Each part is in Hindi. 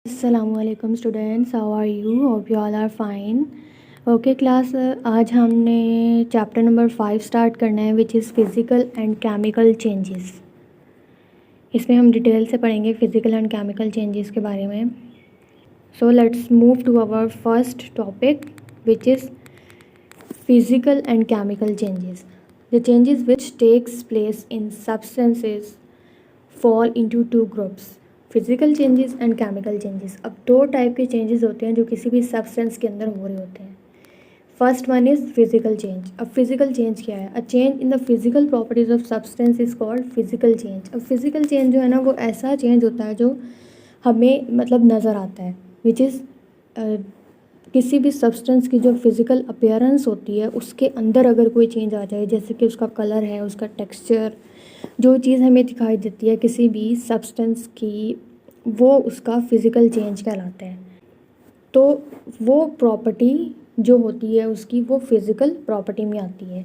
अस्सलामुअलैकुम students, how are you? Hope you all are fine. Okay class, आज हमने चैप्टर नंबर 5 स्टार्ट करना है which is physical and chemical changes. इसमें हम डिटेल से पढ़ेंगे फिज़िकल एंड केमिकल चेंजेस के बारे में. So let's move to our first topic which is physical and chemical changes. The changes which takes place in substances fall into two groups, physical changes and chemical changes. अब दो टाइप के चेंजेस होते हैं जो किसी भी सब्सटेंस के अंदर हो रहे होते हैं. First one is physical change. अब फिजिकल चेंज क्या है? A change in the physical properties of substance is called physical change. अब फिजिकल चेंज जो है ना, वो ऐसा चेंज होता है जो हमें मतलब नज़र आता है, विच इज़ किसी भी सब्सटेंस की जो फिज़िकल अपीयरेंस होती है उसके अंदर अगर कोई चेंज आ जाए, जैसे कि उसका कलर है, उसका टेक्सचर, जो चीज़ हमें दिखाई देती है किसी भी सब्सटेंस की, वो उसका फिज़िकल चेंज कहलाता है. तो वो प्रॉपर्टी जो होती है उसकी, वो फिज़िकल प्रॉपर्टी में आती है.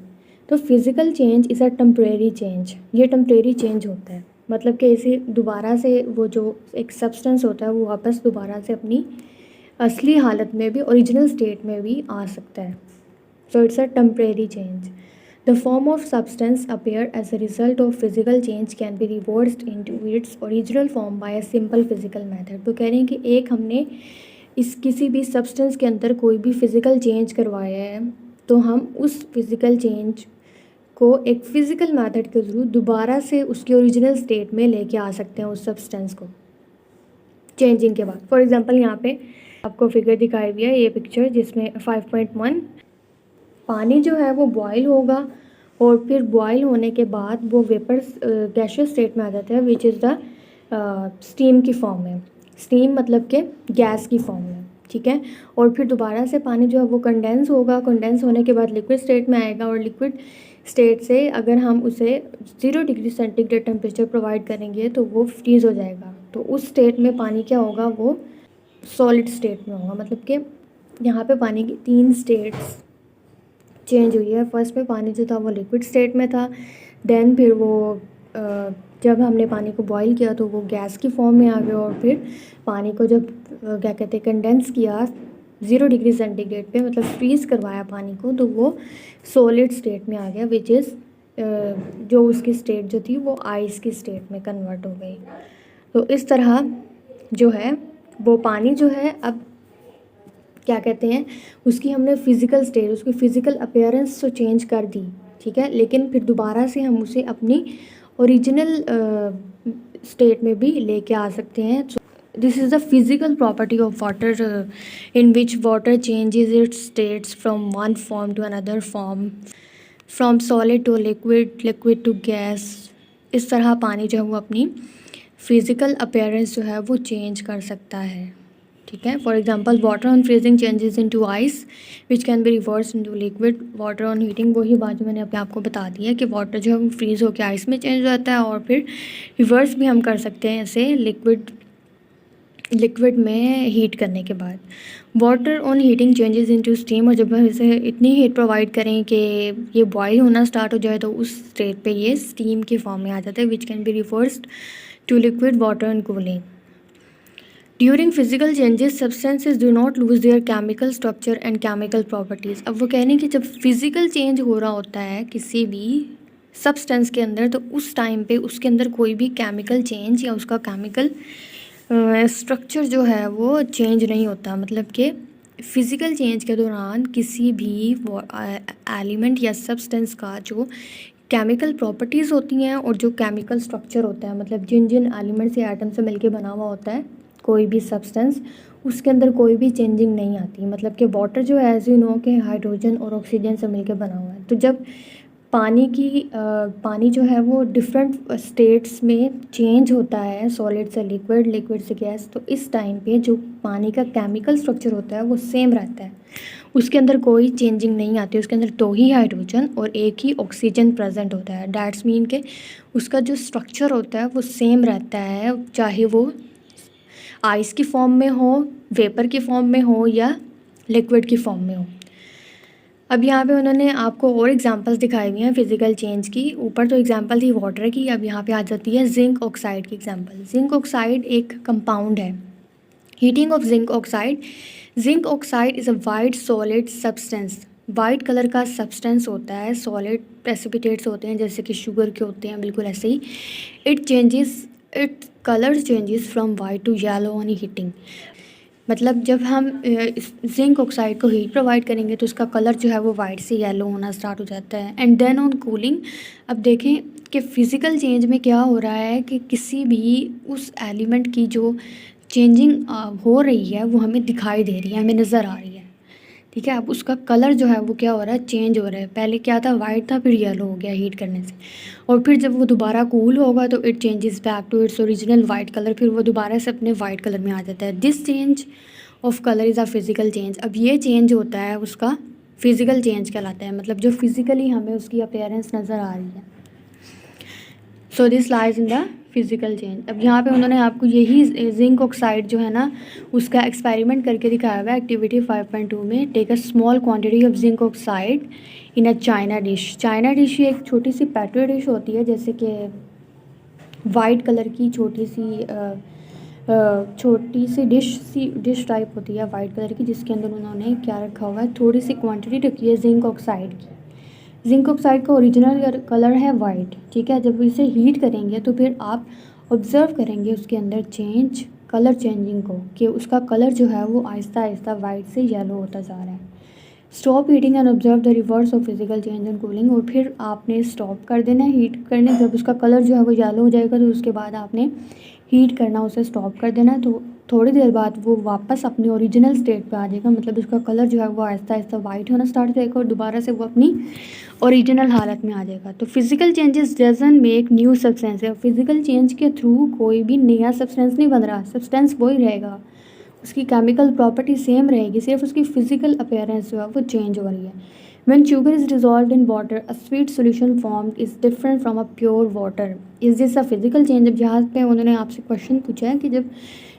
तो physical change is a temporary change. ये टेम्परेरी चेंज होता है, मतलब कि इसे दोबारा से वो जो एक सब्सटेंस होता है वो वापस दोबारा से अपनी असली हालत में भी, ओरिजिनल स्टेट में भी आ सकता है. So it's a temporary change. The form of substance appear as a result of physical change can be reversed into its original form by a simple physical method. तो कह रहे हैं कि एक हमने इस किसी भी सब्सटेंस के अंदर कोई भी फिज़िकल चेंज करवाया है, तो हम उस फिज़िकल चेंज को एक फ़िज़िकल मेथड के थ्रू दोबारा से उसकी ओरिजिनल स्टेट में लेके आ सकते हैं उस सब्सटेंस को चेंजिंग के बाद. फॉर एग्जांपल यहाँ पे आपको फिगर दिखाई हुई है, ये पिक्चर, जिसमें 5.1 पानी जो है वो बॉयल होगा और फिर बॉयल होने के बाद वो वेपर गैशियस स्टेट में आ जाता है, विच इज़ द स्टीम की फॉर्म में. स्टीम मतलब कि गैस की फॉर्म में, ठीक है. और फिर दोबारा से पानी जो है वो कंडेंस होगा. कंडेंस होने के बाद लिक्विड स्टेट में आएगा और लिक्विड स्टेट से अगर हम उसे 0 डिग्री सेंटीग्रेड टेम्परेचर प्रोवाइड करेंगे तो वो फ्रीज़ हो जाएगा. तो उस स्टेट में पानी क्या होगा, वो सॉलिड स्टेट में होगा. मतलब कि यहाँ पे पानी की 3 स्टेट्स चेंज हुई है. फर्स्ट में पानी जो था वो लिक्विड स्टेट में था, देन फिर वो जब हमने पानी को बॉईल किया तो वो गैस की फॉर्म में आ गया, और फिर पानी को जब क्या कहते हैं कंडेंस किया 0 डिग्री सेंटीग्रेड पे, मतलब फ्रीज़ करवाया पानी को, तो वो सॉलिड स्टेट में आ गया, विच इज़ जो उसकी स्टेट जो थी वो आइस की स्टेट में कन्वर्ट हो गई. तो इस तरह जो है वो पानी जो है, अब क्या कहते हैं, उसकी हमने फिज़िकल स्टेट, उसकी फ़िज़िकल अपीयरेंस तो चेंज कर दी, ठीक है, लेकिन फिर दोबारा से हम उसे अपनी ओरिजिनल स्टेट में भी लेके आ सकते हैं. This is the physical property of water in which water changes its states from one form to another form, from solid to liquid, liquid to gas. इस तरह पानी जो है वो अपनी फ़िज़िकल अपीयरेंस जो है वो चेंज कर सकता है, ठीक है. For example water on freezing changes into ice which can be reverse into liquid. Water on heating, वही बात जो मैंने अपने आपको बता दी है कि वाटर जो है वो फ्रीज़ होकर आइस में चेंज हो जाता है, और फिर रिवर्स भी हम कर सकते हैं ऐसे लिक्विड में हीट करने के बाद. Water on heating changes into steam, और जब हम इसे इतनी हीट प्रोवाइड करें कि ये बॉयल होना स्टार्ट हो जाए तो उस स्टेट पे ये स्टीम की फॉर्म में आ जाता है, which can be reversed to liquid water and cooling. During physical changes substances do not lose their chemical structure and chemical properties. अब वो कह रहे हैं कि जब फिजिकल चेंज हो रहा होता है किसी भी सब्सटेंस के अंदर, तो उस टाइम पे उसके अंदर कोई भी केमिकल चेंज या उसका केमिकल स्ट्रक्चर जो है वो चेंज नहीं होता. मतलब कि फ़िज़िकल चेंज के दौरान किसी भी एलिमेंट या सब्सटेंस का जो केमिकल प्रॉपर्टीज़ होती हैं और जो केमिकल स्ट्रक्चर होता है, मतलब जिन जिन एलिमेंट्स या आइटम से मिलके बना हुआ होता है कोई भी सब्सटेंस, उसके अंदर कोई भी चेंजिंग नहीं आती. मतलब कि वाटर जो है, एज यू नो, कि हाइड्रोजन और ऑक्सीजन से मिलके बना हुआ है. तो जब पानी जो है वो डिफरेंट स्टेट्स में चेंज होता है, सॉलिड से लिक्विड, लिक्विड से गैस, तो इस टाइम पे जो पानी का केमिकल स्ट्रक्चर होता है वो सेम रहता है. उसके अंदर कोई चेंजिंग नहीं आती. उसके अंदर 2 ही हाइड्रोजन और 1 ही ऑक्सीजन प्रेजेंट होता है. डैट्स मीन के उसका जो स्ट्रक्चर होता है वो सेम रहता है, चाहे वो आइस की फॉर्म में हो, वेपर की फॉर्म में हो, या लिक्विड की फॉर्म में हो. अब यहाँ पे उन्होंने आपको और एग्जांपल्स दिखाई हुई हैं फिज़िकल चेंज की. ऊपर तो एग्जांपल थी वाटर की, अब यहाँ पे आ जाती है जिंक ऑक्साइड की एग्जांपल. जिंक ऑक्साइड एक कंपाउंड है heating of zinc oxide. Zinc oxide is a white solid substance. White colour का सब्सटेंस होता है, सॉलिड प्रेसिपिटेट्स होते हैं जैसे कि शुगर के होते हैं, बिल्कुल ऐसे ही। It colour changes from white to yellow on heating. मतलब जब हम जिंक ऑक्साइड को हीट प्रोवाइड करेंगे तो उसका कलर जो है वो वाइट से येलो होना स्टार्ट हो जाता है। एंड देन ऑन कूलिंग, अब देखें कि फ़िज़िकल चेंज में क्या हो रहा है कि किसी भी उस एलिमेंट की जो चेंजिंग हो रही है वो हमें दिखाई दे रही है, हमें नज़र आ रही है। ठीक है, अब उसका कलर जो है वो क्या हो रहा है, चेंज हो रहा है। पहले क्या था, वाइट था, फिर येलो हो गया हीट करने से। और फिर जब वो दोबारा कूल होगा तो it changes back to its original white colour, फिर वो दोबारा से अपने वाइट कलर में आ जाता है। This change of colour is a physical change. अब ये चेंज होता है उसका फिज़िकल चेंज कहलाता है, मतलब जो फिज़िकली हमें उसकी अपीयरेंस नज़र आ रही है। So this lies in the physical change. अब यहाँ पे उन्होंने आपको यही जिंक ऑक्साइड जो है ना उसका एक्सपेरिमेंट करके दिखाया हुआ है एक्टिविटी 5.2 में। Take a small quantity of zinc oxide in a china dish. China dish ये एक छोटी सी पेट्री डिश होती है, जैसे कि वाइट कलर की छोटी सी डिश टाइप होती है वाइट कलर की, जिसके अंदर उन्होंने क्या रखा हुआ है, थोड़ी सी क्वांटिटी रखी है जिंक ऑक्साइड की। जिंक ऑक्साइड का ओरिजिनल कलर है वाइट। ठीक है, जब इसे हीट करेंगे तो फिर आप ऑब्ज़र्व करेंगे उसके अंदर कलर चेंजिंग को, कि उसका कलर जो है वो आहिस्ता आहिस्ता वाइट से येलो होता जा रहा है। Stop heating and observe the reverse of physical change and cooling. और फिर आपने स्टॉप कर देना है हीट करने। जब उसका कलर जो है वो येलो हो जाएगा तो उसके बाद आपने हीट करना, उसे स्टॉप कर देना है। तो थोड़ी देर बाद वो वापस अपनी ओरिजिनल स्टेट पे आ जाएगा, मतलब उसका कलर जो है वो आहिस्ता आहिस्ता वाइट होना स्टार्ट हो जाएगा और दोबारा से वो अपनी ओरिजिनल हालत में आ जाएगा। तो physical changes doesn't make new substance. Physical change के थ्रू कोई भी नया सब्सटेंस नहीं बन रहा, सब्सटेंस वही रहेगा, उसकी केमिकल प्रॉपर्टी सेम रहेगी, सिर्फ उसकी फिजिकल अपीयरेंस जो है वो चेंज हो रही है। When sugar is dissolved in water, a sweet solution formed is different from a pure water. Is this a physical change? जब यहाँ पे उन्होंने आपसे क्वेश्चन पूछा है कि जब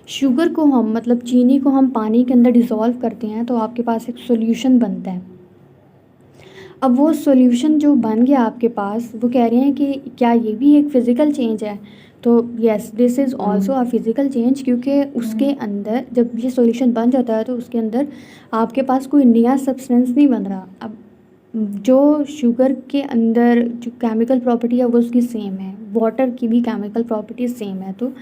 शुगर को हम, मतलब चीनी को हम पानी के अंदर डिज़ोल्व करते हैं तो आपके पास एक सॉल्यूशन बनता है। अब वो सॉल्यूशन जो बन गया आपके पास, वो कह रहे हैं कि क्या ये भी एक फ़िज़िकल चेंज है? तो yes, this is also a physical change, क्योंकि उसके अंदर जब ये सॉल्यूशन बन जाता है तो उसके अंदर आपके पास कोई नया सब्सटेंस नहीं बन रहा। अब जो शुगर के अंदर जो केमिकल प्रॉपर्टी है वो उसकी सेम है, वाटर की भी केमिकल प्रॉपर्टी सेम है, तो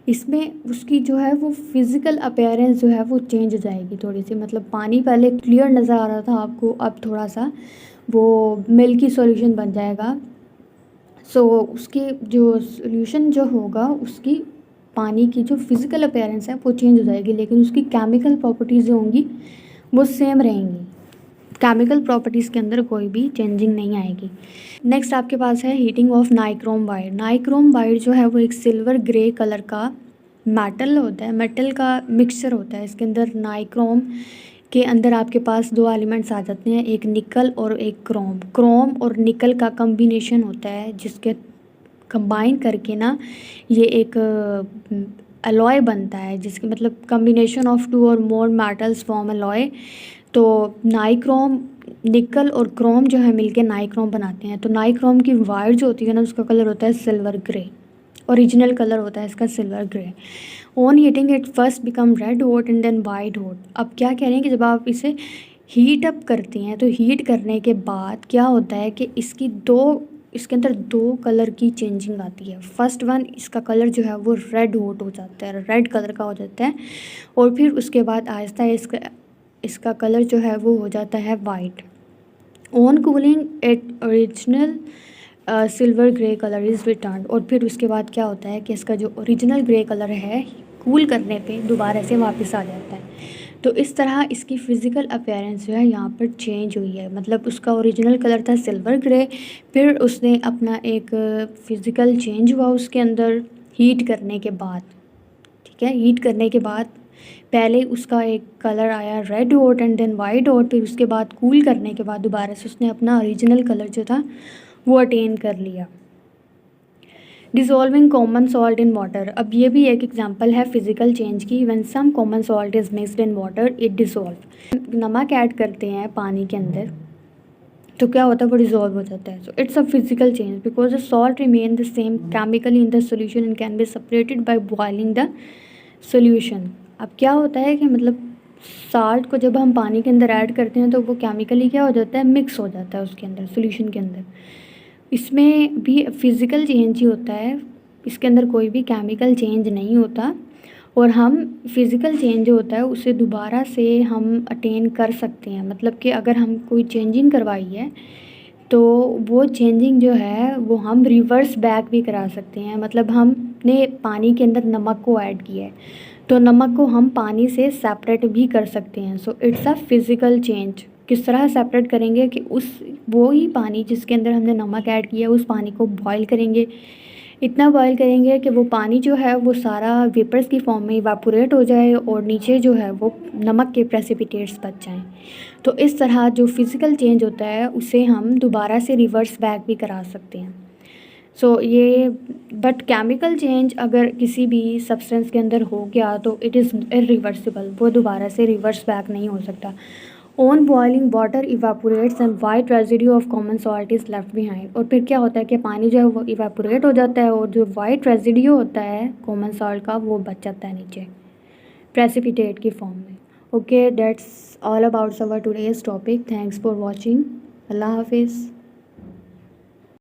इसमें उसकी जो है वो फिज़िकल अपीयरेंस जो है वो चेंज हो जाएगी थोड़ी सी। मतलब पानी पहले क्लियर नज़र आ रहा था आपको, अब थोड़ा सा वो मिल्की सॉल्यूशन बन जाएगा। सो उसके जो सॉल्यूशन जो होगा उसकी पानी की जो फिज़िकल अपीयरेंस है वो चेंज हो जाएगी, लेकिन उसकी केमिकल प्रॉपर्टीज़ जो होंगी वो सेम रहेंगी। केमिकल प्रॉपर्टीज़ के अंदर कोई भी चेंजिंग नहीं आएगी। नेक्स्ट आपके पास है heating of nichrome wire. Nichrome wire जो है वो एक सिल्वर ग्रे कलर का मेटल होता है, मेटल का मिक्सचर होता है। इसके अंदर नाइक्रोम के अंदर आपके पास दो एलिमेंट्स आ जाते हैं, एक निकल और एक क्रोम। क्रोम और निकल का कम्बिनेशन होता है, जिसके कंबाइन करके ना ये एक अलॉय बनता है, जिसके मतलब कम्बिनेशन ऑफ टू और मोर मेटल्स फॉर्म अलॉय। तो नाइक्रोम, निकल और क्रोम जो है मिलके नाइक्रोम बनाते हैं। तो नाइक्रोम की वायर जो होती है ना उसका कलर होता है सिल्वर ग्रे, ओरिजिनल कलर होता है इसका silver grey. On heating it first become red hot and then white hot. अब क्या कह रहे हैं कि जब आप इसे हीट अप करते हैं तो हीट करने के बाद क्या होता है कि इसके अंदर दो कलर की चेंजिंग आती है। फर्स्ट वन, इसका कलर जो है वो रेड हॉट हो जाता है, रेड कलर का हो जाता है, और फिर उसके बाद आहिस्ता इसका कलर जो है वो हो जाता है white. On cooling at original silver grey colour is return. और फिर उसके बाद क्या होता है कि इसका जो ओरिजिनल ग्रे कलर है कूल करने पे दोबारा से वापस आ जाता है। तो इस तरह इसकी फ़िज़िकल अपीयरेंस जो है यहाँ पर चेंज हुई है। मतलब उसका ओरिजिनल कलर था सिल्वर ग्रे, फिर उसने अपना एक फ़िज़िकल चेंज हुआ उसके अंदर हीट करने के बाद। ठीक है, हीट करने के बाद पहले उसका एक कलर आया red hot and then white hot, फिर उसके बाद कूल करने के बाद दोबारा से उसने अपना ओरिजिनल कलर जो था वो अटेन कर लिया। Dissolving common salt in water. अब ये भी एक एग्जांपल है फिज़िकल चेंज की। When some common salt is mixed in water it dissolve. नमक ऐड करते हैं पानी के अंदर तो क्या होता है, वो डिज़ोल्व हो जाता है। So it's a physical change because the salt remain the same chemically in the solution and can be separated by boiling the solution. अब क्या होता है कि मतलब साल्ट को जब हम पानी के अंदर ऐड करते हैं तो वो केमिकली क्या हो जाता है, मिक्स हो जाता है उसके अंदर, सॉल्यूशन के अंदर। इसमें भी फिज़िकल चेंज ही होता है, इसके अंदर कोई भी केमिकल चेंज नहीं होता। और हम फिज़िकल चेंज जो होता है उसे दोबारा से हम अटेन कर सकते हैं। मतलब कि अगर हम कोई चेंजिंग करवाई है तो वो चेंजिंग जो है वो हम रिवर्स बैक भी करा सकते हैं। मतलब हमने पानी के अंदर नमक को ऐड किया है तो नमक को हम पानी से सेपरेट भी कर सकते हैं। So it's a physical change. किस तरह सेपरेट करेंगे कि उस वो ही पानी जिसके अंदर हमने नमक ऐड किया उस पानी को बॉईल करेंगे, इतना बॉईल करेंगे कि वो पानी जो है वो सारा वेपर्स की फॉर्म में इवापोरेट हो जाए और नीचे जो है वो नमक के प्रेसिपिटेट्स बच जाएं। तो इस तरह जो फिज़िकल चेंज होता है उसे हम दोबारा से रिवर्स बैक भी करा सकते हैं। सो ये बट केमिकल चेंज अगर किसी भी सब्सटेंस के अंदर हो गया तो इट इज़ इरिवर्सिबल, वो दोबारा से रिवर्स बैक नहीं हो सकता। On boiling water evaporates and white residue of common salt is left behind. और फिर क्या होता है कि पानी जो है वो इवापोरेट हो जाता है और जो वाइट रेजिड्यू होता है कॉमन सॉल्ट का वो बच जाता है नीचे प्रेसिपिटेट की फॉर्म में। Okay, that's all about our today's topic. Thanks for watching. अल्लाह हाफिज़।